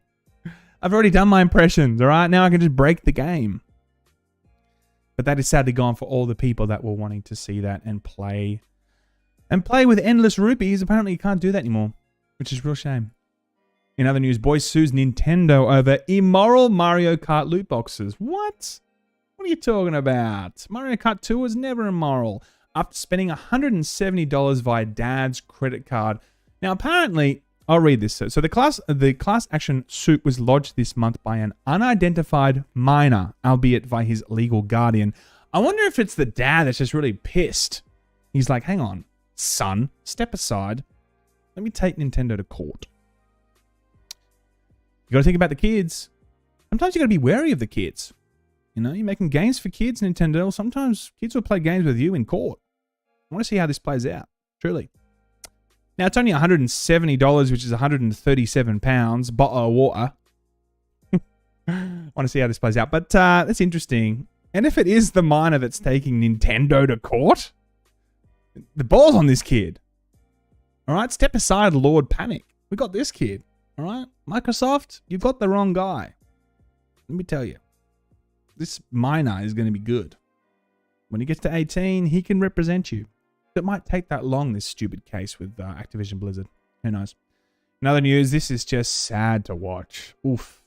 I've already done my impressions, all right? Now I can just break the game. But that is sadly gone for all the people that were wanting to see that and play with endless rupees. Apparently you can't do that anymore, which is a real shame. In other news, boy sues Nintendo over immoral Mario Kart loot boxes. What? What are you talking about? Mario Kart 2 was never immoral. After spending $170 via dad's credit card. Now, apparently, I'll read this. So the class action suit was lodged this month by an unidentified minor, albeit by his legal guardian. I wonder if it's the dad that's just really pissed. He's like, hang on, son, step aside. Let me take Nintendo to court. You got to think about the kids. Sometimes you got to be wary of the kids. You know, you're making games for kids, Nintendo. Sometimes kids will play games with you in court. I want to see how this plays out, truly. Now, it's only $170, which is 137 pounds, bottle of water. I want to see how this plays out. But that's interesting. And if it is the minor that's taking Nintendo to court, the ball's on this kid. All right, step aside, Lord Panic. We got this kid. All right, Microsoft, you've got the wrong guy. Let me tell you, this minor is going to be good. When he gets to 18, he can represent you. It might take that long, this stupid case with Activision Blizzard. Who knows? In other news, this is just sad to watch. Oof.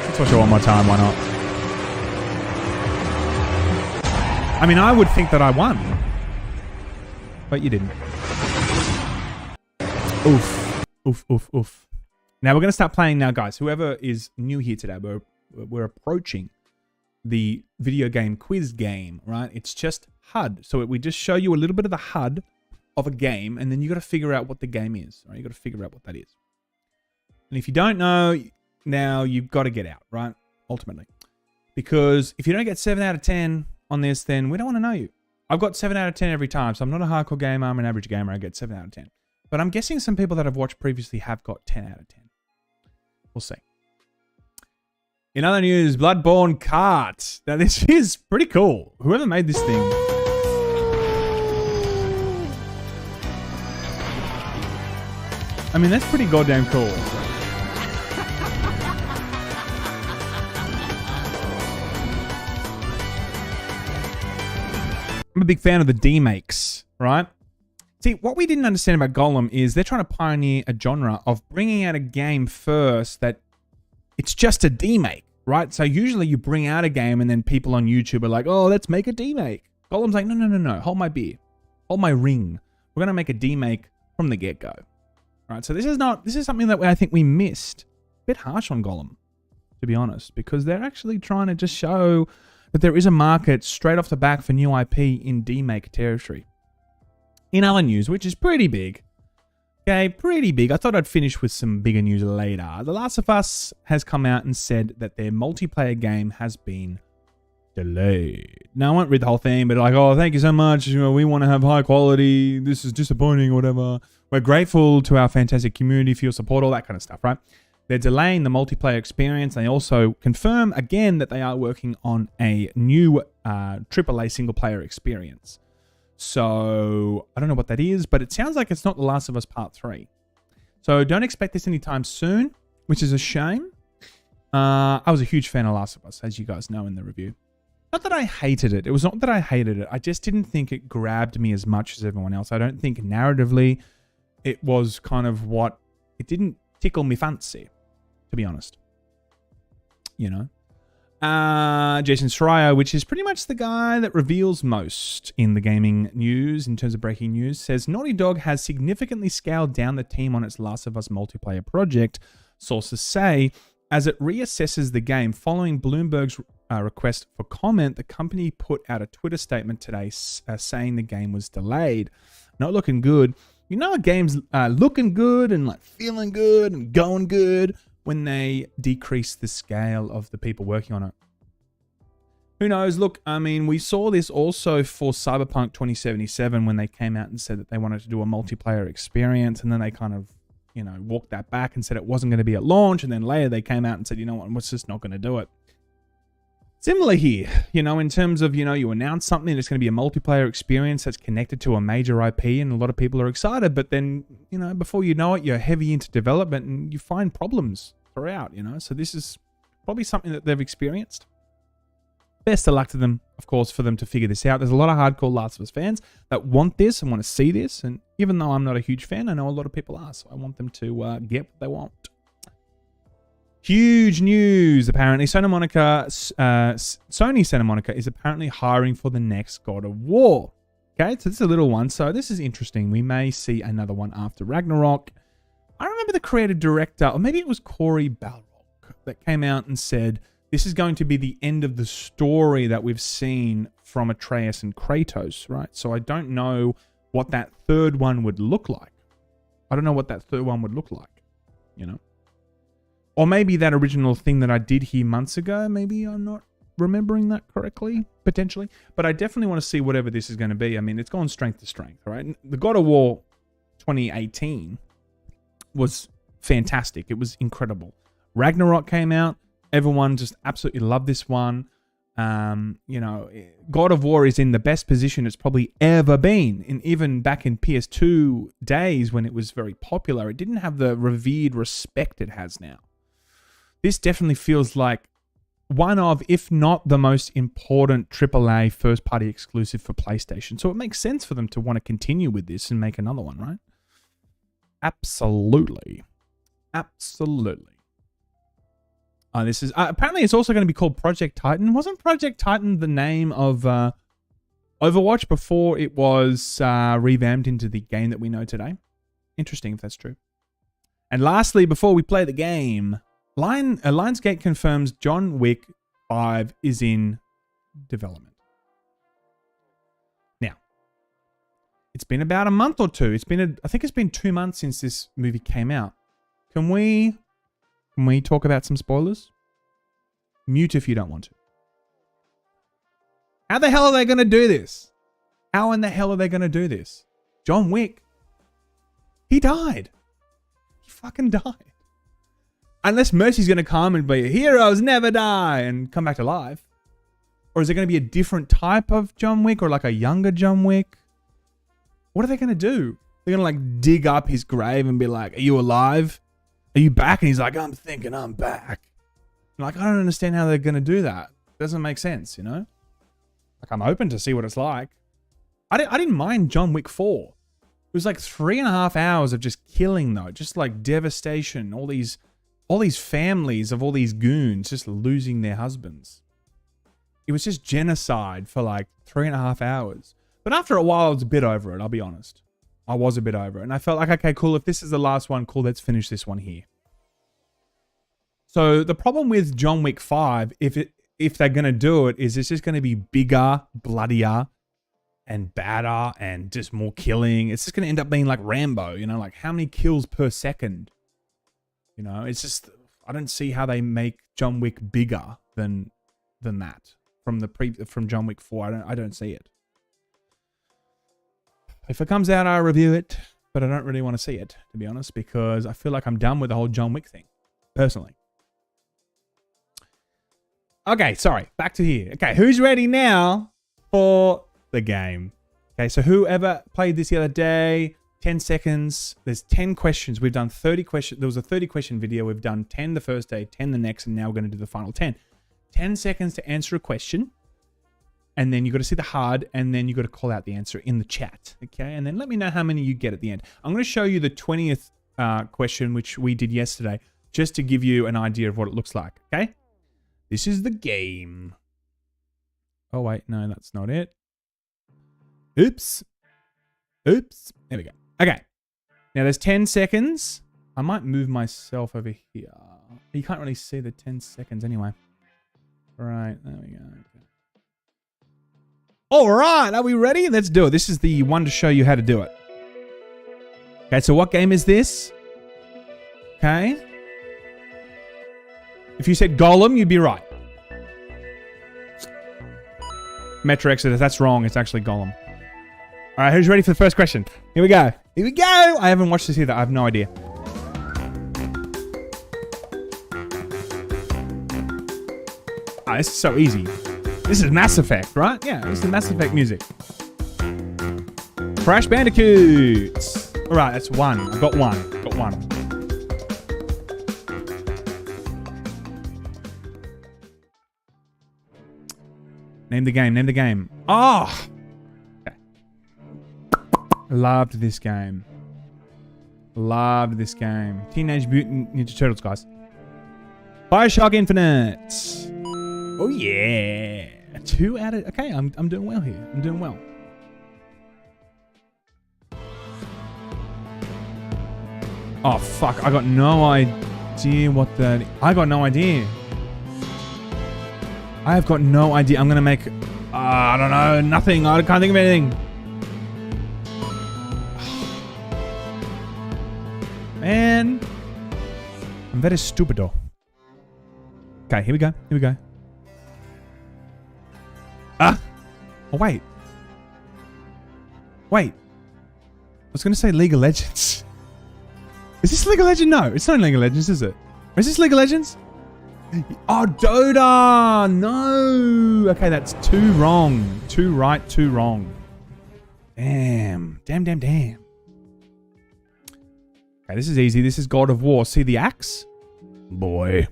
Let's watch it one more time, why not? I mean, I would think that I won. But you didn't. Oof. Oof, oof, oof. Now we're going to start playing now, guys. Whoever is new here today, we're approaching the video game quiz game, right? It's just HUD. So we just show you a little bit of the HUD of a game, and then you got to figure out what the game is, right? You got to figure out what that is. And if you don't know, now you've got to get out, right? Ultimately. Because if you don't get 7 out of 10 on this, then we don't want to know you. I've got 7 out of 10 every time, so I'm not a hardcore gamer, I'm an average gamer, I get 7 out of 10. But I'm guessing some people that I've watched previously have got 10 out of 10. We'll see. In other news, Bloodborne kart. Now this is pretty cool. Whoever made this thing. I mean, that's pretty goddamn cool. I'm a big fan of the demakes, right? See, what we didn't understand about Gollum is they're trying to pioneer a genre of bringing out a game first that it's just a demake, right? So usually you bring out a game and then people on YouTube are like, oh, let's make a demake. Gollum's like, no, hold my beer. Hold my ring. We're going to make a demake from the get-go. Right? So this is something that I think we missed. A bit harsh on Gollum, to be honest, because they're actually trying to just show that there is a market straight off the back for new IP in demake territory. In other news, which is pretty big. Okay, pretty big. I thought I'd finish with some bigger news later. The Last of Us has come out and said that their multiplayer game has been delayed. Now, I won't read the whole thing, but like, oh, thank you so much. You know, we want to have high quality. This is disappointing or whatever. We're grateful to our fantastic community for your support, all that kind of stuff, right? They're delaying the multiplayer experience. They also confirm again that they are working on a new AAA single player experience. So I don't know what that is, but it sounds like it's not The Last of Us Part 3. So don't expect this anytime soon, which is a shame. I was a huge fan of Last of Us, as you guys know in the review. Not that I hated it. It was not that I hated it. I just didn't think it grabbed me as much as everyone else. I don't think narratively it was kind of what... It didn't tickle me fancy, to be honest. You know? Jason Schreier, which is pretty much the guy that reveals most in the gaming news, in terms of breaking news, says Naughty Dog has significantly scaled down the team on its Last of Us multiplayer project, sources say, as it reassesses the game. Following Bloomberg's request for comment, the company put out a Twitter statement today saying the game was delayed. Not looking good. You know, a game's looking good and like feeling good and going good when they decrease the scale of the people working on it. Who knows? Look, I mean, we saw this also for Cyberpunk 2077 when they came out and said that they wanted to do a multiplayer experience, and then they kind of, you know, walked that back and said it wasn't going to be at launch, and then later they came out and said, you know what, we're just not going to do it. Similar here, you know, in terms of, you know, you announce something that's going to be a multiplayer experience that's connected to a major IP and a lot of people are excited, but then, you know, before you know it, you're heavy into development and you find problems throughout, you know. So this is probably something that they've experienced. best of luck to them, of course, for them to figure this out. There's a lot of hardcore Last of Us fans that want this and want to see this. And even though I'm not a huge fan, I know a lot of people are. So I want them to get what they want. Huge news, apparently. Sony Santa Monica is apparently hiring for the next God of War. Okay, so this is a little one. So this is interesting. We may see another one after Ragnarok. I remember the creative director, or maybe it was Corey Balrog, that came out and said, this is going to be the end of the story that we've seen from Atreus and Kratos, right? So I don't know what that third one would look like. I don't know what that third one would look like, you know? Or maybe that original thing that I did here months ago, maybe I'm not remembering that correctly, potentially. But I definitely want to see whatever this is going to be. I mean, it's gone strength to strength, right? The God of War 2018 was fantastic. It was incredible. Ragnarok came out. Everyone just absolutely loved this one. You know, God of War is in the best position it's probably ever been. And even back in PS2 days when it was very popular, it didn't have the revered respect it has now. This definitely feels like one of, if not the most important AAA first-party exclusive for PlayStation. So it makes sense for them to want to continue with this and make another one, right? Absolutely. Absolutely. This is apparently it's also going to be called Project Titan. Wasn't Project Titan the name of Overwatch before it was revamped into the game that we know today? Interesting if that's true. And lastly, before we play the game, Lionsgate confirms John Wick 5 is in development. Now, it's been about a month or two. I think it's been 2 months since this movie came out. Can we talk about some spoilers? Mute if you don't want to. How the hell are they going to do this? How in the hell are they going to do this? John Wick, he died. He fucking died. Unless Mercy's going to come and be, heroes never die, and come back to life. Or is it going to be a different type of John Wick, or like a younger John Wick? What are they going to do? They're going to like dig up his grave and be like, are you alive? Are you back? And he's like, I'm thinking I'm back. I'm like, I don't understand how they're going to do that. It doesn't make sense, you know? Like, I'm open to see what it's like. I didn't mind John Wick 4. It was like 3.5 hours of just killing, though. Just like devastation. All these families of all these goons just losing their husbands. It was just genocide for like 3.5 hours. But after a while, I was a bit over it, I'll be honest. I was a bit over it. And I felt like, okay, cool. If this is the last one, cool, let's finish this one here. So the problem with John Wick 5, if they're going to do it, is it's just going to be bigger, bloodier, and badder, and just more killing. It's just going to end up being like Rambo, you know, like how many kills per second? You know, it's just, I don't see how they make John Wick bigger than that from John Wick 4. I don't see it. If it comes out, I'll review it, but I don't really want to see it, to be honest, because I feel like I'm done with the whole John Wick thing, personally. Okay, sorry, back to here. Okay, who's ready now for the game? Okay, so whoever played this the other day, 10 seconds, there's 10 questions. We've done 30 questions. There was a 30 question video. We've done 10 the first day, 10 the next, and now we're going to do the final 10. 10 seconds to answer a question. And then you got to see the HUD, and then you got to call out the answer in the chat, okay? And then let me know how many you get at the end. I'm going to show you the 20th question, which we did yesterday, just to give you an idea of what it looks like, okay? This is the game. Oh, wait, no, that's not it. Oops. There we go. Okay. Now, there's 10 seconds. I might move myself over here. You can't really see the 10 seconds anyway. Right, there we go. All right, are we ready? Let's do it. This is the one to show you how to do it. Okay, so what game is this? Okay. If you said Gollum, you'd be right. Metro Exodus, that's wrong. It's actually Gollum. All right, who's ready for the first question? Here we go. Here we go. I haven't watched this either. I have no idea. Ah, this is so easy. This is Mass Effect, right? Yeah, this is Mass Effect music. Crash Bandicoots. All right, that's one. I've got one. Got one. Name the game. Name the game. Oh! Okay. Loved this game. Loved this game. Teenage Mutant Ninja Turtles, guys. Bioshock Infinite. Oh, yeah. 2 out of... Okay, I'm doing well here. I'm doing well. Oh, fuck. I got no idea what that... I got no idea. I have got no idea. I'm going to make... I don't know. Nothing. I can't think of anything. Man. I'm very stupido. Okay, here we go. Here we go. Ah! Oh, wait. Wait. I was going to say League of Legends. Is this League of Legends? No, it's not League of Legends, is it? Is this League of Legends? Oh, Dota! No! Okay, that's 2 wrong. 2 right, 2 wrong. Damn. Damn, damn, damn. Okay, this is easy. This is God of War. See the axe? Boy.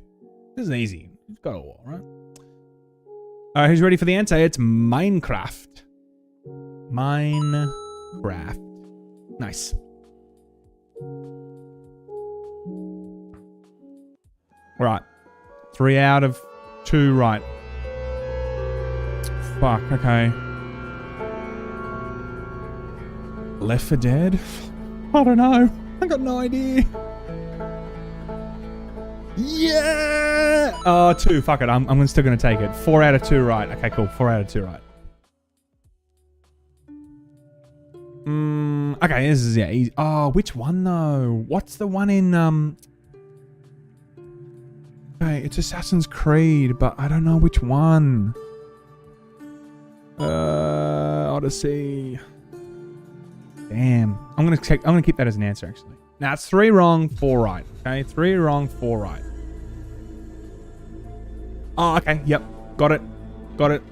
This is easy. It's God of War, right? Alright, who's ready for the answer? It's Minecraft. Minecraft. Nice. Right. 3 out of 2 right. Fuck, okay. Left 4 Dead? I don't know. I got no idea. Yeah! Oh, 2. Fuck it. I'm still going to take it. 4 out of 2 right. Okay, cool. 4 out of 2 right. Okay, this is, yeah, easy. Oh, which one, though? What's the one in, Okay, it's Assassin's Creed, but I don't know which one. Odyssey. Damn. I'm gonna keep that as an answer, actually. Now it's 3 wrong, 4 right. Okay, 3 wrong, 4 right. Oh, okay. Yep. Got it. Got it.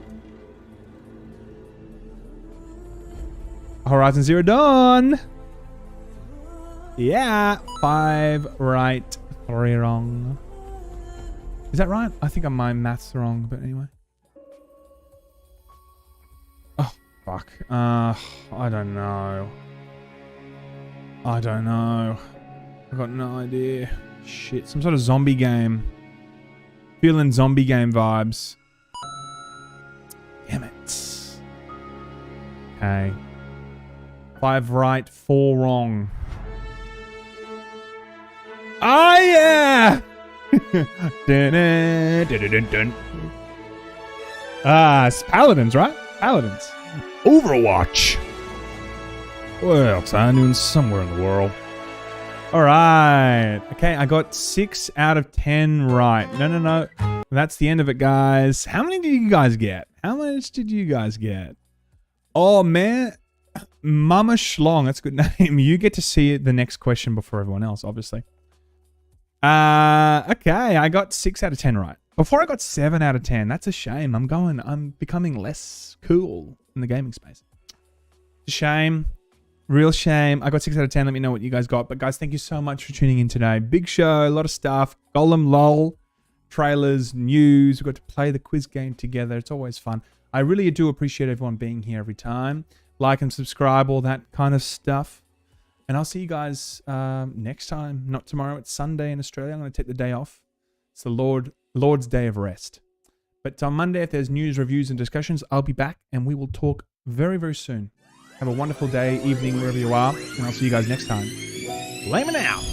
Horizon Zero Dawn. Yeah. 5 right, 3 wrong. Is that right? I think my math's wrong, but anyway. Oh, fuck. I don't know. I don't know. I've got no idea. Shit. Some sort of zombie game. Feeling zombie game vibes. Damn it. Okay. 5 right, 4 wrong. Ah, yeah! Dun, dun, dun, dun, dun. It's Paladins, right? Paladins. Overwatch. What else? I'm doing somewhere in the world. Alright. Okay, I got 6 out of 10 right. No. That's the end of it, guys. How many did you guys get? How much did you guys get? Oh, man. Mama Schlong. That's a good name. You get to see the next question before everyone else, obviously. Okay, I got 6 out of 10 right. Before I got 7 out of 10. That's a shame. I'm becoming less cool in the gaming space. It's a shame. Real shame. I got 6 out of 10. Let me know what you guys got. But guys, thank you so much for tuning in today. Big show, a lot of stuff. Gollum, lol, trailers, news. We got to play the quiz game together. It's always fun. I really do appreciate everyone being here every time. Like and subscribe, all that kind of stuff. And I'll see you guys next time. Not tomorrow. It's Sunday in Australia. I'm going to take the day off. It's the Lord's Day of Rest. But on Monday, if there's news, reviews, and discussions, I'll be back and we will talk very, very soon. Have a wonderful day, evening, wherever you are. And I'll see you guys next time. Laymen out.